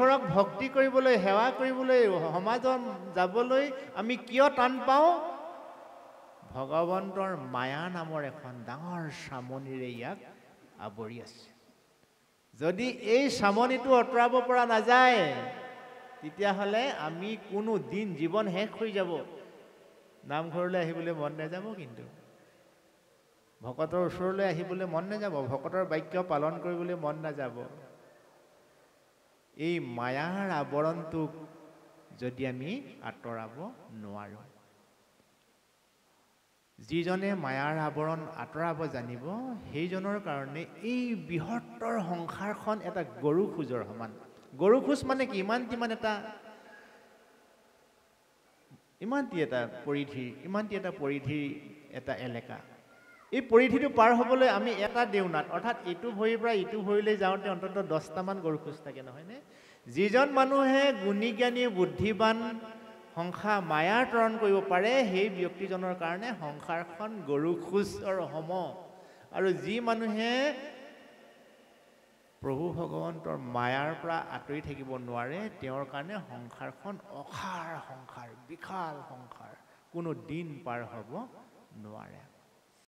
ঈশ্বৰক ভক্তি কৰিবলৈ, সেৱা কৰিবলৈ, সমাজত যাবলৈ আমি কিয় টান পাওঁ? ভগৱন্তৰ মায়া নামৰ এখন ডাঙৰ চামনিৰে ইয়াক আৱৰি আছে। যদি এই চামনিটো আঁতৰাব পৰা নাযায়, তেতিয়াহ'লে আমি কোনো দিন জীৱন শেষ হৈ যাব। নামঘৰলৈ আহিবলৈ মন নাযাব, কিন্তু ভকতৰ ওচৰলৈ আহিবলৈ মন নাযাব, ভকতৰ বাক্য পালন কৰিবলৈ মন নাযাব। এই মায়াৰ আৱৰণটোক যদি আমি আঁতৰাব নোৱাৰোঁ, যিজনে মায়াৰ আৱৰণ আঁতৰাব জানিব, সেইজনৰ কাৰণে এই বৃহত্তৰ সংসাৰখন এটা গৰু খোজৰ সমান। গৰু খোজ মানে কি? ইমানটি এটা পৰিধিৰ এটা এলেকা। এই পৰিধিটো পাৰ হ'বলৈ আমি এটা দেউনাত, অৰ্থাৎ ইটো ভৰিৰ পৰা ইটো ভৰিলৈ যাওঁতে অন্ততঃ 10টামান গৰু খোজ থাকে, নহয়নে? যিজন মানুহে গুণী জ্ঞানী বুদ্ধিবান মায়াৰ তৰণ কৰিব পাৰে, সেই ব্যক্তিজনৰ কাৰণে সংসাৰখন গৰু খোজৰ সম। আৰু যি মানুহে প্ৰভু ভগৱন্তৰ মায়াৰ পৰা আঁতৰি থাকিব নোৱাৰে, তেওঁৰ কাৰণে সংসাৰখন অসাৰ সংসাৰ, বিশাল সংসাৰ, কোনো দিন পাৰ হ'ব নোৱাৰে।